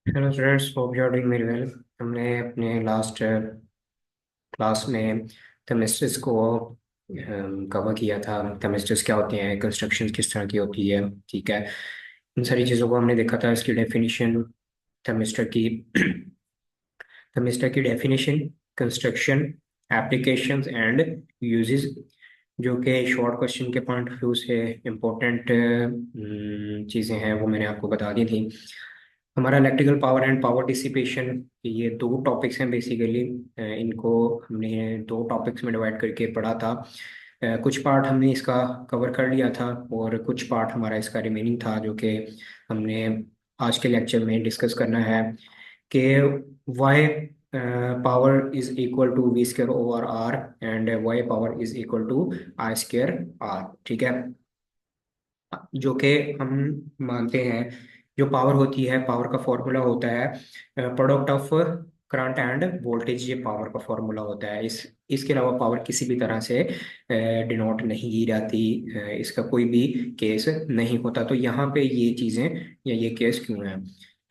Hello students, hope you are doing very well. हमने अपने last class में chemistries को कवर किया था। केमिस्ट्रीज क्या होती हैं, कंस्ट्रक्शन किस तरह की होती है, ठीक है। इन सारी चीज़ों को हमने देखा था। इसकी डेफिनेशन, केमिस्ट्री की केमिस्ट्री की definition, construction, applications and uses, जो कि शॉर्ट क्वेश्चन के पॉइंट ऑफ व्यू से इम्पोर्टेंट चीज़ें हैं, वो मैंने आपको बता दी थी। हमारा electrical power and power dissipation, ये दो टॉपिक्स हैं बेसिकली। इनको हमने दो टॉपिक्स में डिवाइड करके पढ़ा था। कुछ पार्ट हमने इसका कवर कर लिया था और कुछ पार्ट हमारा इसका रिमेनिंग था, जो कि हमने आज के लेक्चर में डिस्कस करना है कि why power is equal to V square over R and why power is equal to I square R, ठीक है। जो कि हम मानते हैं, जो पावर होती है, पावर का फॉर्मूला होता है product of current end voltage. ये पावर का फॉर्मूला होता है। इसके अलावा पावर किसी भी तरह से डिनोट नहीं की जाती। इसका कोई भी केस नहीं होता। तो यहाँ पे ये चीज़ें या ये केस क्यों है,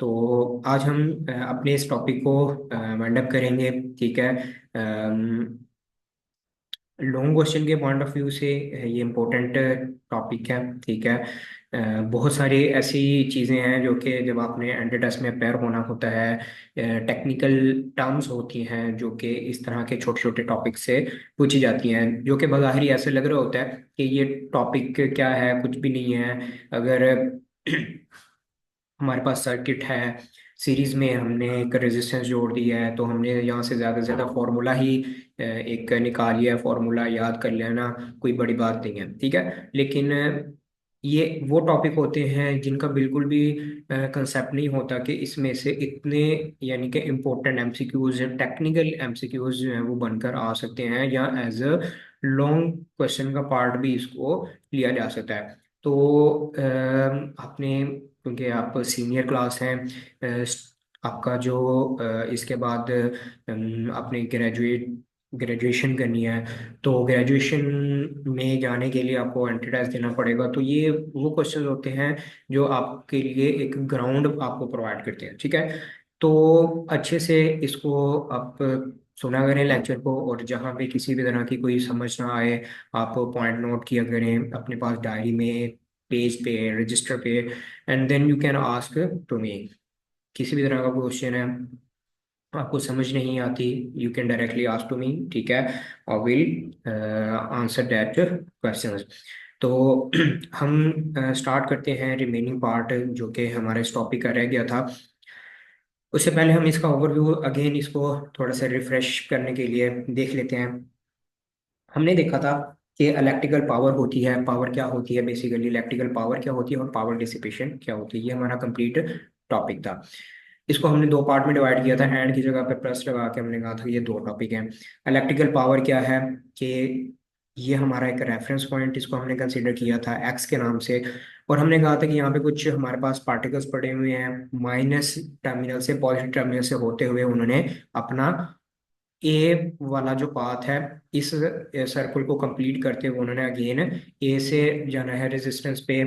तो आज हम अपने इस टॉपिक को वाइंड अप करेंगे, ठीक है। लॉन्ग क्वेश्चन के पॉइंट ऑफ व्यू से ये इम्पोर्टेंट टॉपिक है, ठीक है। बहुत सारी ऐसी चीज़ें हैं जो कि जब आपने एंट्री टेस्ट में अपेयर होना होता है, टेक्निकल टर्म्स होती हैं जो कि इस तरह के छोटे छोटे टॉपिक से पूछी जाती हैं, जो कि बाहर ही ऐसे लग रहा होता है कि ये टॉपिक क्या है, कुछ भी नहीं है। अगर हमारे पास सर्किट है, सीरीज में हमने एक रेजिस्टेंस जोड़ दिया है, तो हमने यहाँ से ज़्यादा से ज़्यादा फार्मूला ही एक निकाल लिया है। फार्मूला याद कर लेना कोई बड़ी बात नहीं है, ठीक है। लेकिन ये वो टॉपिक होते हैं जिनका बिल्कुल भी कंसेप्ट नहीं होता कि इसमें से इतने, यानी कि इम्पोर्टेंट एमसीक्यूज, टेक्निकल एमसीक्यूज जो हैं वो बनकर आ सकते हैं, या एज अ लॉन्ग क्वेश्चन का पार्ट भी इसको लिया जा सकता है। तो आपने, क्योंकि आप सीनियर क्लास हैं, आपका जो इसके बाद आपने ग्रेजुएशन करनी है, तो ग्रेजुएशन में जाने के लिए आपको एंट्री टेस्ट देना पड़ेगा। तो ये वो क्वेश्चन होते हैं जो आपके लिए एक ग्राउंड आपको प्रोवाइड करते हैं, ठीक है। तो अच्छे से इसको आप सुना करें लेक्चर को, और जहाँ पे किसी भी तरह की कोई समझ ना आए, आप पॉइंट नोट किया करें अपने पास डायरी में, पेज पे, रजिस्टर पे, and then you can ask to me. किसी भी तरह का क्वेश्चन है, आपको समझ नहीं आती, you can directly ask to me, ठीक है। और विल आंसर दैट क्वेश्चंस। तो हम स्टार्ट करते हैं रिमेनिंग पार्ट, जो कि हमारे इस टॉपिक का रह गया था। उससे पहले हम इसका ओवरव्यू अगेन, इसको थोड़ा सा रिफ्रेश करने के लिए देख लेते हैं। हमने देखा था कि इलेक्ट्रिकल पावर होती है, पावर क्या होती है, बेसिकली इलेक्ट्रिकल पावर क्या होती है और पावर डिसिपेशन क्या होती है। ये हमारा कंप्लीट टॉपिक था। इसको हमने दो पार्ट में डिवाइड किया था। एंड की जगह पे प्लस लगा के हमने कहा था कि ये दो टॉपिक हैं। इलेक्ट्रिकल पावर क्या है कि ये हमारा एक रेफरेंस पॉइंट, इसको हमने कंसीडर किया था एक्स के नाम से। और हमने कहा था कि यहाँ पे कुछ हमारे पास पार्टिकल्स पड़े हुए हैं, माइनस टर्मिनल से पॉजिटिव टर्मिनल से होते हुए उन्होंने अपना ए वाला जो पाथ है, इस सर्कल को कंप्लीट करते हुए उन्होंने अगेन ए से जाना है रेजिस्टेंस पे,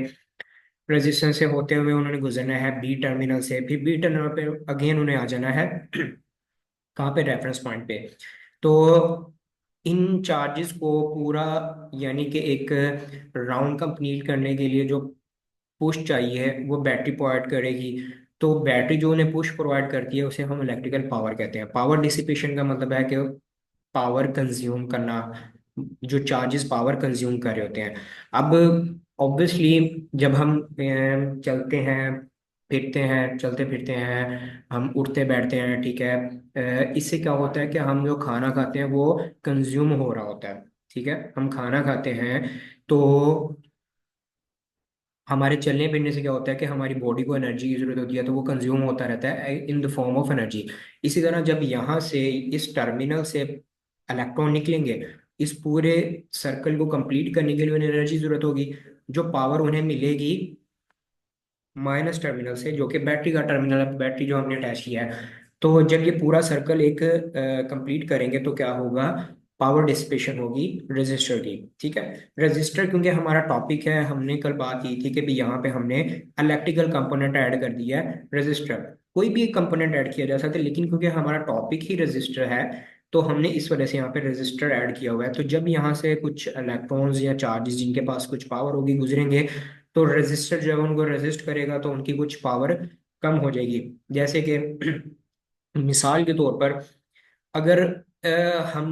रेजिस्टेंस से होते हुए उन्होंने गुजरना है बी टर्मिनल से, फिर बी टर्मिनल पे अगेन उन्हें आ जाना है कहाँ पे, रेफरेंस पॉइंट पे। तो इन चार्जेस को पूरा, यानी कि एक राउंड कंप्लीट करने के लिए जो पुश चाहिए वो बैटरी प्रोवाइड करेगी। तो बैटरी जो उन्हें पुश प्रोवाइड करती है उसे हम इलेक्ट्रिकल पावर कहते हैं। पावर डिसिपेशन का मतलब है कि पावर कंज्यूम करना, जो चार्जेस पावर कंज्यूम कर रहे होते हैं। अब ऑब्वियसली जब हम चलते हैं फिरते हैं, चलते फिरते हैं, हम उठते बैठते हैं, ठीक है। इससे क्या होता है कि हम जो खाना खाते हैं वो कंज्यूम हो रहा होता है, ठीक है। हम खाना खाते हैं, तो हमारे चलने फिरने से क्या होता है कि हमारी बॉडी को एनर्जी की जरूरत होती है, तो वो कंज्यूम होता रहता है in the form of energy. इसी तरह जब यहाँ से, इस टर्मिनल से इलेक्ट्रॉन निकलेंगे, इस पूरे सर्कल को कंप्लीट करने के लिए उन्हें एनर्जी जरूरत होगी। जो पावर उन्हें मिलेगी माइनस टर्मिनल से, जो कि बैटरी का टर्मिनल है, बैटरी जो हमने अटैच किया है। तो जब ये पूरा सर्कल एक कंप्लीट करेंगे तो क्या होगा, पावर डिसिपेशन होगी रेजिस्टर की। ठीक है, रेजिस्टर क्योंकि हमारा टॉपिक है, हमने कल बात की थी कि भी यहाँ पे हमने इलेक्ट्रिकल कंपोनेंट ऐड कर दिया है रेजिस्टर। कोई भी कंपोनेंट ऐड किया जा सकता है, लेकिन क्योंकि हमारा टॉपिक ही रेजिस्टर है तो हमने इस वजह से यहाँ पे रेजिस्टर ऐड किया हुआ है। तो जब यहाँ से कुछ इलेक्ट्रॉन्स या चार्जेस जिनके पास कुछ पावर होगी गुजरेंगे, तो रेजिस्टर जो है उनको रेजिस्ट करेगा, तो उनकी कुछ पावर कम हो जाएगी। जैसे कि मिसाल के तौर पर अगर हम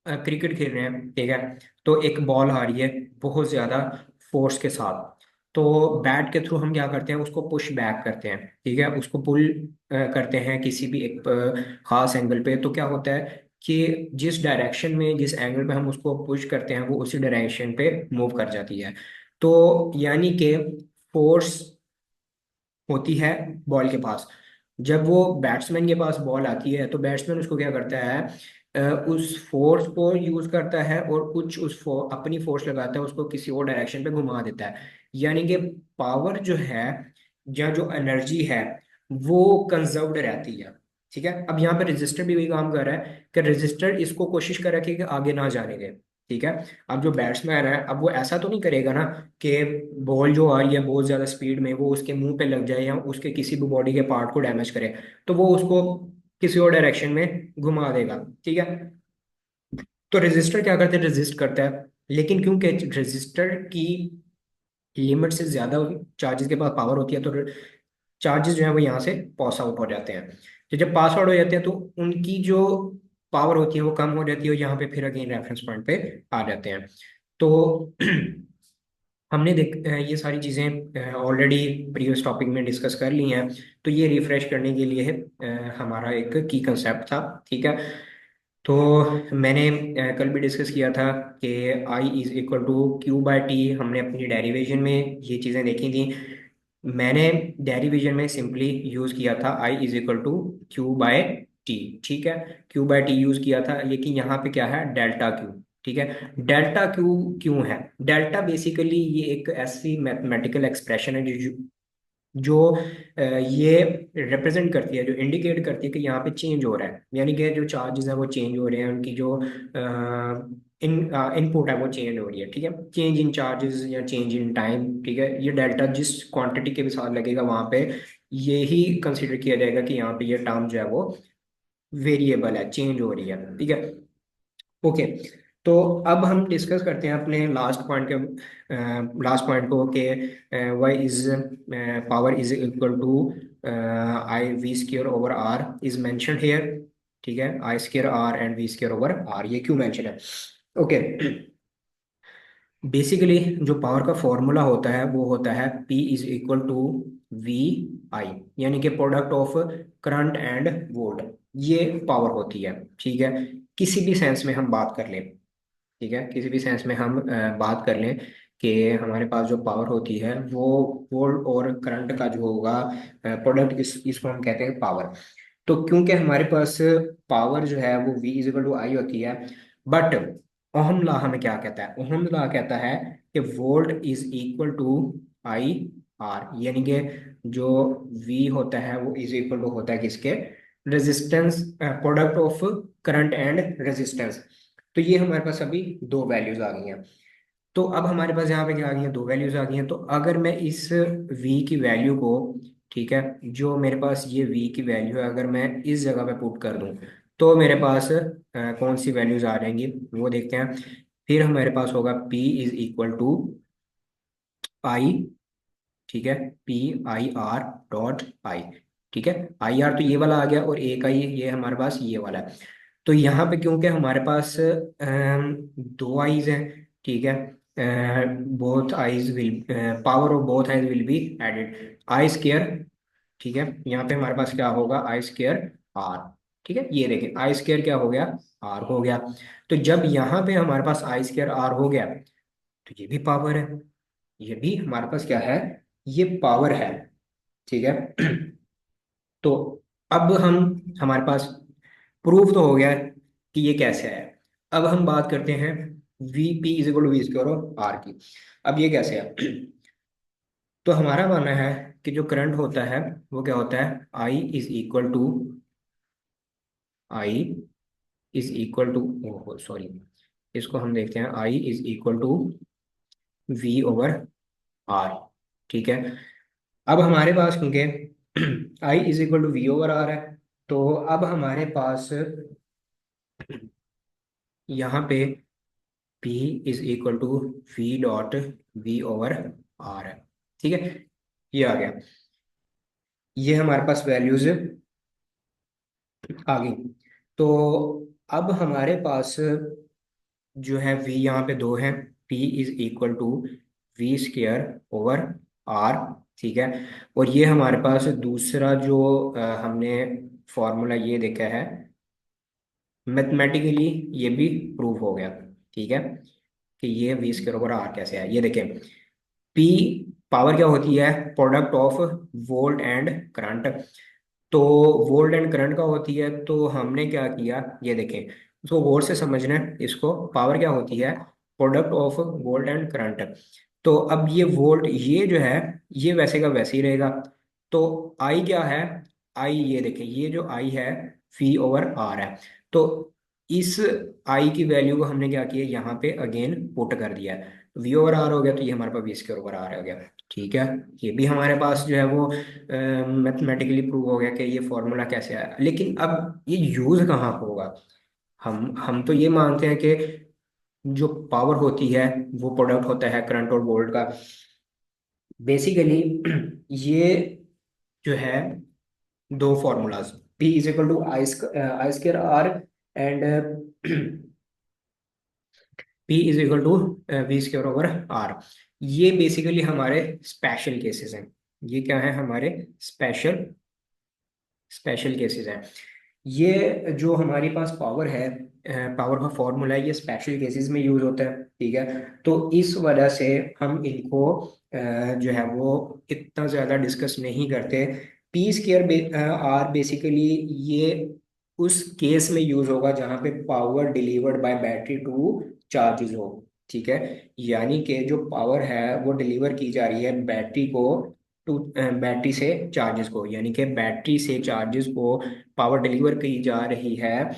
क्रिकेट खेल रहे हैं, ठीक है, तो एक बॉल आ रही है बहुत ज्यादा फोर्स के साथ, तो बैट के थ्रू हम क्या करते हैं, उसको पुश बैक करते हैं, ठीक है, उसको पुल करते हैं किसी भी एक खास एंगल पे। तो क्या होता है कि जिस डायरेक्शन में, जिस एंगल पे हम उसको पुश करते हैं, वो उसी डायरेक्शन पे मूव कर जाती है। तो यानी कि फोर्स होती है बॉल के पास। जब वो बैट्समैन के पास बॉल आती है तो बैट्समैन उसको क्या करता है, उस फोर्स को यूज करता है और कुछ अपनी फोर्स लगाता है, उसको किसी और डायरेक्शन पे घुमा देता है। यानी कि पावर जो है या जो एनर्जी है वो कंजर्व्ड रहती है। ठीक है, अब यहाँ पे रजिस्टर भी वही काम कर रहा है कि रजिस्टर इसको कोशिश कर रहा है कि आगे ना जाने दे। ठीक है, अब जो बैट्समैन है, अब वो ऐसा तो नहीं करेगा ना कि बॉल जो आ रही है बहुत ज्यादा स्पीड में वो उसके मुंह पे लग जाए या उसके किसी भी बॉडी के पार्ट को डैमेज करे, तो वो उसको किसी और डायरेक्शन में घुमा देगा। ठीक है, तो रेजिस्टर क्या करते हैं, रेजिस्ट करता है, लेकिन क्योंकि रेजिस्टर की लिमिट से ज्यादा चार्जेस के पास पावर होती है, तो चार्जेस जो है वो यहाँ से पास आउट हो जाते हैं। तो जब पास आउट हो जाते हैं तो उनकी जो पावर होती है वो कम हो जाती है, और यहाँ पे फिर अगेन रेफरेंस पॉइंट पे आ जाते हैं। तो हमने ये सारी चीज़ें ऑलरेडी प्रीवियस टॉपिक में डिस्कस कर ली हैं, तो ये रिफ्रेश करने के लिए हमारा एक की कंसेप्ट था। ठीक है, तो मैंने कल भी डिस्कस किया था कि I is equal to Q by T, हमने अपनी डेरिवेशन में ये चीज़ें देखी थी। मैंने डेरिवेशन में सिंपली यूज़ किया था I is equal to Q by T. ठीक है, क्यू बाय टी यूज़ किया था, लेकिन यहाँ पे क्या है, डेल्टा क्यू। ठीक है, डेल्टा क्यू क्यों है, डेल्टा बेसिकली ये एक ऐसी मैथमेटिकल एक्सप्रेशन है जो ये रिप्रेजेंट करती है, जो इंडिकेट करती है कि यहाँ पे चेंज हो रहा है, यानी कि जो चार्जेस हैं वो चेंज हो रहे हैं, उनकी जो इनपुट है वो चेंज हो रही है। ठीक है, चेंज इन चार्जेस या चेंज इन टाइम। ठीक है, ये डेल्टा जिस क्वांटिटी के भी साथ लगेगा वहाँ पे ये ही कंसिडर किया जाएगा कि यहाँ पे ये टर्म जो है वो वेरिएबल है, चेंज हो रही है। ठीक है, ओके। तो अब हम डिस्कस करते हैं अपने लास्ट पॉइंट को कि why is power is equal to I V square over R is mention here. ठीक है, I square R and V square over R, ये क्यों मेंशन है? ओके, बेसिकली जो पावर का फॉर्मूला होता है वो होता है P is equal to V I, यानी कि product of current and volt, ये पावर होती है। ठीक है, किसी भी सेंस में हम बात कर लें, ठीक है, किसी भी सेंस में हम बात कर लें कि हमारे पास जो पावर होती है वो वोल्ट और करंट का जो होगा प्रोडक्ट, इसको हम कहते हैं पावर। तो क्योंकि हमारे पास पावर जो है वो V इजिकल टू आई होती है, बट ओहम लॉ हमें क्या कहता है, ओहम लॉ कहता है कि volt is equal to I R, यानी कि जो V होता है वो इज इक्वल टू होता है किसके, resistance, product of current and resistance. तो ये हमारे पास अभी दो वैल्यूज आ गई हैं। तो अब हमारे पास यहाँ पे क्या आ गई है, दो वैल्यूज आ गई हैं। तो अगर मैं इस v की वैल्यू को, ठीक है, जो मेरे पास ये v की वैल्यू है, अगर मैं इस जगह पे पुट कर दूं तो मेरे पास कौन सी वैल्यूज आ जाएंगी वो देखते हैं। फिर हमारे पास होगा p इज इक्वल टू आई, ठीक है, P I R dot I. ठीक है, आई आर तो ये वाला आ गया, और ए का ये हमारे पास ये वाला है। तो यहाँ पे क्योंकि हमारे पास दो आईज हैं, ठीक है, both eyes will, power of both eyes will be added, I square. ठीक है, यहाँ पे हमारे पास क्या होगा, आई स्केयर आर। ठीक है, ये देखें आई स्केयर क्या हो गया, आर हो गया। तो जब यहाँ पे हमारे पास आई स्केयर आर हो गया, तो ये भी पावर है, ये भी हमारे पास क्या है, ये पावर है। ठीक है, तो अब हम, हमारे पास प्रूफ तो हो गया है कि ये कैसे है। अब हम बात करते हैं V P is equal to V square और आर की। अब ये कैसे है, तो हमारा मानना है कि जो करंट होता है वो क्या होता है, I is equal to I is equal to, ओहो सॉरी, इसको हम देखते हैं, I is equal to V over R. ठीक है, अब हमारे पास क्योंकि I is equal to V over R है, तो अब हमारे पास यहाँ पे P is equal to V dot V over R है। ठीक है, ये आ गया, ये हमारे पास वैल्यूज आ गई। तो अब हमारे पास जो है v यहाँ पे दो है, P is equal to V square over R. ठीक है, और ये हमारे पास दूसरा जो हमने फॉर्मूला ये देखा है, मैथमेटिकली ये भी प्रूव हो गया। ठीक है, कि ये वी स्क्र ओवर आर कैसे है, ये देखें, पी पावर क्या होती है, product of volt and current. तो वोल्ट एंड करंट का होती है, तो हमने क्या किया, ये देखें, उसको गौर से समझना है इसको, पावर क्या होती है, product of volt and current. तो अब ये वोल्ट ये जो है, ये वैसे का वैसे ही रहेगा। तो आई क्या है, आई ये देखें, ये जो आई है फी ओवर आर है। तो इस आई की वैल्यू को हमने क्या किया, यहाँ पे अगेन पुट कर दिया, वी ओवर आर हो गया, तो ये हमारे पास वी स्क्वायर ओवर आर हो गया। ठीक है, ये भी हमारे पास जो है वो मैथमेटिकली प्रूव हो गया कि ये फॉर्मूला कैसे आया। लेकिन अब ये यूज कहाँ होगा, हम तो ये मानते हैं कि जो पावर होती है वो प्रोडक्ट होता है करंट और वोल्ट का। बेसिकली ये जो है दो formulas, P is equal to I square R and P is equal to V square over R, ये बेसिकली हमारे स्पेशल केसेस हैं। ये क्या है, हमारे स्पेशल स्पेशल केसेस हैं। ये जो हमारे पास पावर है, पावर का फॉर्मूला है, ये स्पेशल केसेस में यूज होता है। ठीक है, तो इस वजह से हम इनको जो है वो इतना ज़्यादा डिस्कस नहीं करते। पी स्क्र आर बेसिकली ये उस केस में यूज होगा जहाँ पे power delivered by battery two charges हो। ठीक है, यानी कि जो पावर है वो डिलीवर की जा रही है बैटरी को टू बैटरी से चार्जेस को, यानी कि बैटरी से चार्जेस को पावर डिलीवर की जा रही है,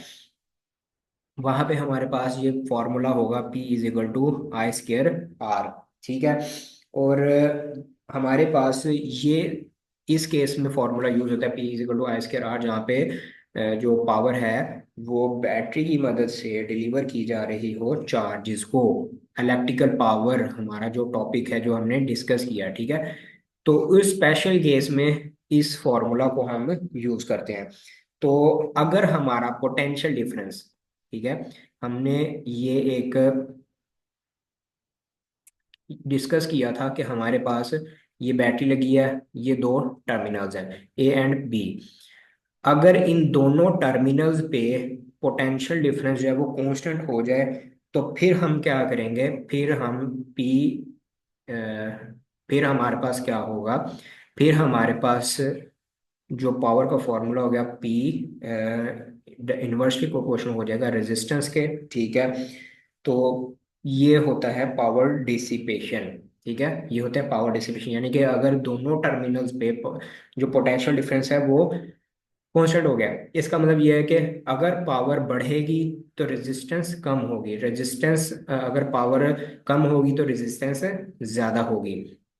वहां पे हमारे पास ये फॉर्मूला होगा P is equal to I square R. ठीक है, और हमारे पास ये इस केस में फॉर्मूला यूज होता है P is equal to I square R, जहाँ पे जो पावर है वो बैटरी की मदद से डिलीवर की जा रही हो चार्जेस को। इलेक्ट्रिकल पावर हमारा जो टॉपिक है जो हमने डिस्कस किया। ठीक है, तो उस स्पेशल केस में इस फॉर्मूला को हम यूज करते हैं। तो अगर हमारा पोटेंशियल डिफरेंस, ठीक है, हमने ये एक डिस्कस किया था कि हमारे पास ये बैटरी लगी है, ये दो टर्मिनल्स हैं ए एंड बी, अगर इन दोनों टर्मिनल्स पे पोटेंशियल डिफरेंस जो है वो कांस्टेंट हो जाए, तो फिर हम क्या करेंगे, फिर हम पी फिर हमारे पास क्या होगा, फिर हमारे पास जो पावर का फॉर्मूला हो गया पी इन्वर्सली प्रोपोर्शनल हो जाएगा रेजिस्टेंस के। ठीक है, तो ये होता है पावर डिसिपेशन। ठीक है, ये होता है पावर डिसिपेशन, यानी कि अगर दोनों टर्मिनल्स पे जो पोटेंशियल डिफरेंस है वो कांस्टेंट हो गया, इसका मतलब ये है कि अगर पावर बढ़ेगी तो रेजिस्टेंस कम होगी, रेजिस्टेंस अगर पावर कम होगी तो रेजिस्टेंस ज्यादा होगी।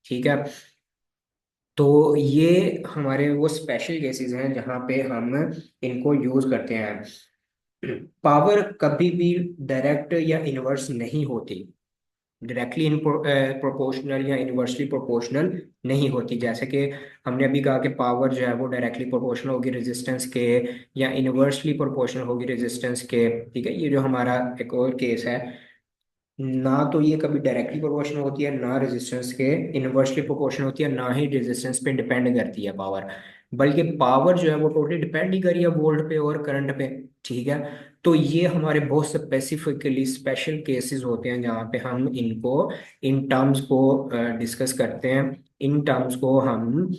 ठीक है, तो ये हमारे वो स्पेशल केसेस हैं जहाँ पे हम इनको यूज करते हैं। पावर कभी भी डायरेक्ट या इनवर्स नहीं होती, डायरेक्टली इन प्रोपोर्शनल या इनवर्सली प्रोपोर्शनल नहीं होती। जैसे कि हमने अभी कहा कि पावर जो है वो डायरेक्टली प्रोपोर्शनल होगी रेजिस्टेंस के, या इनवर्सली प्रोपोर्शनल होगी रेजिस्टेंस के। ठीक है, ये जो हमारा एक और केस है, ना तो ये कभी डायरेक्टली प्रोपोर्शनल होती है, ना रेजिस्टेंस के इनवर्सली प्रोपोर्शनल होती है, ना ही रेजिस्टेंस पे डिपेंड करती है पावर। बल्कि पावर जो है वो टोटली डिपेंड ही करी है वोल्ट पे और करंट पे। ठीक है, तो ये हमारे बहुत स्पेसिफिकली स्पेशल केसेस होते हैं जहाँ पे हम इनको इन टर्म्स को डिस्कस करते हैं। इन टर्म्स को हम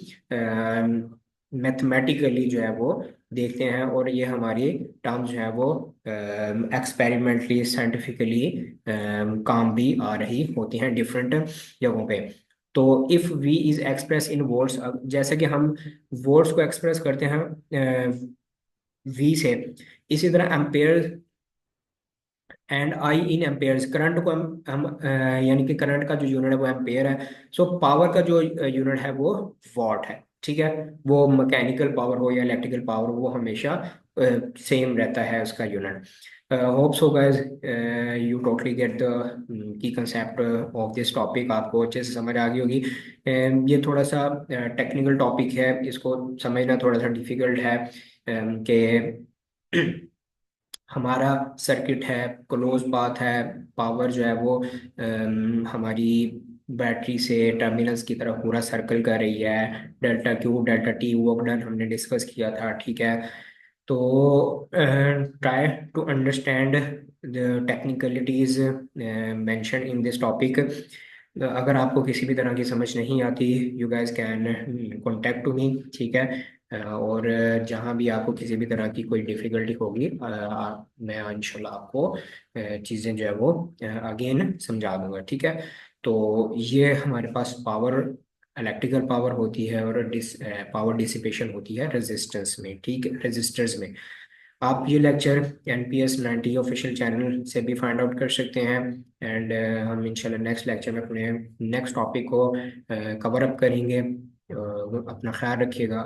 मैथमेटिकली जो है वो देखते हैं, और ये हमारी टर्म्स जो है वो एक्सपेरिमेंटली साइंटिफिकली काम भी आ रही होती हैं डिफरेंट जगहों पे। तो if we is express in volts, जैसे कि हम वोल्ट्स को एक्सप्रेस करते हैं वी से, इसी तरह ampere and I in Ampere's. Current को हम यानी कि करंट का जो यूनिट है वो एम्पेयर है। सो पावर का जो यूनिट है वो वॉट है, ठीक है। वो मैकेनिकल पावर हो या इलेक्ट्रिकल पावर, वो हमेशा सेम रहता है उसका unit. Hope so guys you totally get the key concept of this topic, आपको अच्छे से समझ आ गई होगी। ये थोड़ा सा टेक्निकल टॉपिक है, इसको समझना थोड़ा सा डिफिकल्ट है कि हमारा सर्किट है, क्लोज पाथ है, पावर जो है वो हमारी बैटरी से टर्मिनल्स की तरफ पूरा सर्कल कर रही है। डेल्टा क्यू डेल्टा टी वो डन हमने डिस्कस किया था, ठीक है। तो try to understand the technicalities mention in this topic. अगर आपको किसी भी तरह की समझ नहीं आती, you guys can contact to me, ठीक है। और जहाँ भी आपको किसी भी तरह की कोई डिफिकल्टी होगी, मैं इंशाल्लाह आपको चीज़ें जो है वो अगेन समझा दूंगा, ठीक है। तो ये हमारे पास पावर, इलेक्ट्रिकल पावर होती है, और पावर डिसिपेशन होती है रेजिस्टेंस में, ठीक है, रेजिस्टर्स में। आप ये लेक्चर NPS 90 ऑफिशियल चैनल से भी फाइंड आउट कर सकते हैं। एंड हम इंशाल्लाह नेक्स्ट लेक्चर में अपने नेक्स्ट टॉपिक को कवर अप करेंगे। अपना ख्याल रखिएगा।